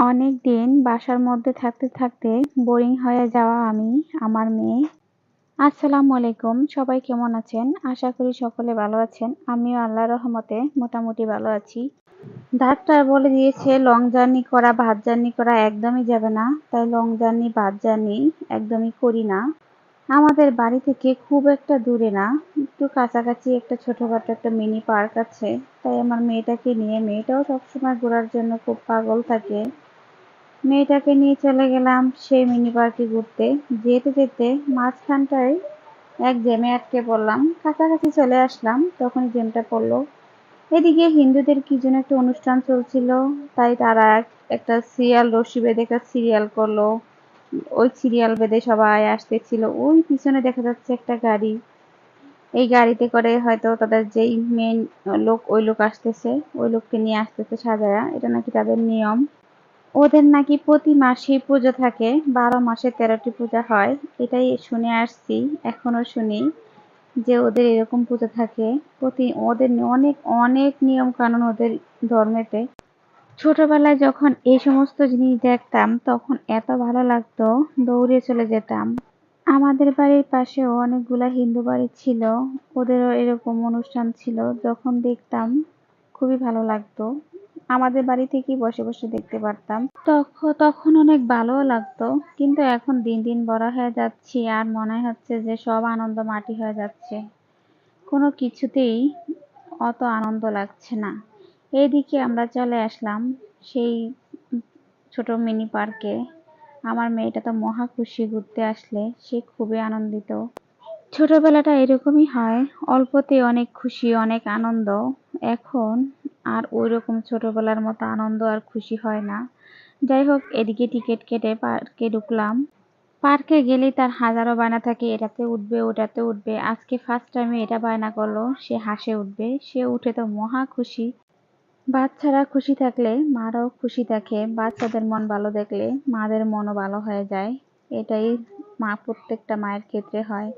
অনেক দিন বাসার মধ্যে থাকতে থাকতে বোরিং হয়ে যাওয়া আমি, আমার মেয়ে। আসসালামু আলাইকুম, সবাই কেমন আছেন? আশা করি সকলে ভালো আছেন। আমিও আল্লাহর রহমতে মোটামুটি ভালো আছি। ডাক্তার বলে দিয়েছে লং জার্নি করা, বাস জার্নি করা একদমই যাবে না। তাই লং জার্নি, বাস জার্নি একদমই করি না। আমাদের বাড়ি থেকে খুব একটা দূরে না, একটু কাছাকাছি একটা ছোটখাটো একটা মিনি পার্ক আছে। তাই আমার মেয়েটাকে নিয়ে, মেয়েটাও সবসময় ঘোরার জন্য খুব পাগল থাকে। মেয়েটাকে নিয়ে চলে গেলাম সেই মিনি পার্কে ঘুরতে। যেতে যেতে মাঝখানটায় এক জ্যামে আটকে পড়লাম। কাছাকাছি চলে আসলাম, তখনই জ্যামটা পড়লো। এদিকে হিন্দুদের কি যেন একটা অনুষ্ঠান চলছিল, তাই তারা একটা সিরিয়াল, রশি বেঁধে একটা সিরিয়াল করলো। ওই সিরিয়াল বেঁধে সবাই আসতেছিল। ওই পিছনে দেখা যাচ্ছে একটা গাড়ি। এই গাড়িতে করে হয়তো তাদের যেই মেন লোক, ওই লোক আসতেছে, ওই লোককে নিয়ে আসতেছে সাজায়া। এটা নাকি তাদের নিয়ম। ওদের নাকি প্রতি মাসেই পুজো থাকে, 12 মাসে 13টি পূজা হয়। এটাই শুনে আসছি, এখনো শুনি যে ওদের এরকম পুজো থাকে। ওদের অনেক অনেক নিয়ম কানুন ওদের ধর্মেতে। ছোটবেলায় যখন এই সমস্ত জিনিস দেখতাম তখন এত ভালো লাগতো, দৌড়ে চলে যেতাম। আমাদের বাড়ির পাশেও অনেকগুলা হিন্দু বাড়ি ছিল, ওদেরও এরকম অনুষ্ঠান ছিল। যখন দেখতাম খুবই ভালো লাগতো। আমাদের বাড়ি থেকেই বসে বসে দেখতে পারতাম। তখন অনেক ভালোও লাগতো, কিন্তু এখন দিন দিন বড় হয়ে যাচ্ছি আর মনে হচ্ছে যে সব আনন্দ মাটি হয়ে যাচ্ছে। কোনো কিছুতেই অত আনন্দ লাগছে না। এইদিকে আমরা চলে আসলাম সেই ছোট মিনি পার্কে। আমার মেয়েটা তো মহা খুশি, ঘুরতে আসলে সে খুবই আনন্দিত। ছোটবেলাটা এরকমই হয়, অল্পতে অনেক খুশি, অনেক আনন্দ। এখন আর ওইরকম ছোটবেলার মতো আনন্দ আর খুশি হয় না। যাই হোক, এদিকে টিকিট কেটে পার্কে ঢুকলাম। পার্কে গেলেই তার হাজারো বায়না থাকে, এটাতে উঠবে, ওটাতে উঠবে। আজকে ফার্স্ট টাইমে এটা বায়না করলো, সে হাসে উঠবে। সে উঠে তো মহা খুশি। বাচ্চারা খুশি থাকলে মারাও খুশি থাকে। বাচ্চাদের মন ভালো দেখলে মাদের মনও ভালো হয়ে যায়। এটাই প্রত্যেকটা মায়ের ক্ষেত্রে হয়।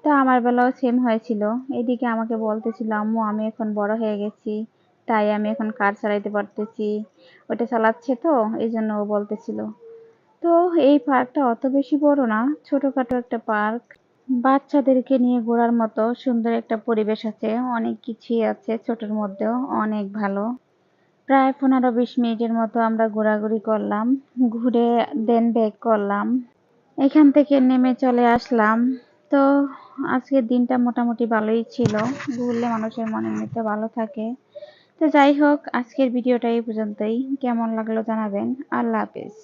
তো আমার বেলাও সেম হয়েছিল। এদিকে আমাকে বলতেছিল, আম্মু আমি এখন বড় হয়ে গেছি, তাই আমি এখন কার চালাইতে পারতেছি। ওটা চালাচ্ছে তো, এই জন্য ও বলতেছিল। তো এই পার্কটা অত বেশি বড় না, ছোটখাটো একটা পার্ক। বাচ্চাদেরকে নিয়ে ঘোরার মতো সুন্দর একটা পরিবেশ আছে, অনেক কিছুই আছে ছোটর মধ্যেও, অনেক ভালো। প্রায় 15-20 মিনিটের মতো আমরা ঘোরাঘুরি করলাম, ঘুরে দেন ব্যাক করলাম। এখান থেকে নেমে চলে আসলাম। তো আজকের দিনটা মোটামুটি ভালোই ছিল। ঘুরলে মানুষের মন এমনিতে ভালো থাকে। তো যাই হোক, আজকের ভিডিওটা এই পর্যন্তই। কেমন লাগলো জানাবেন। আল্লাহ হাফেজ।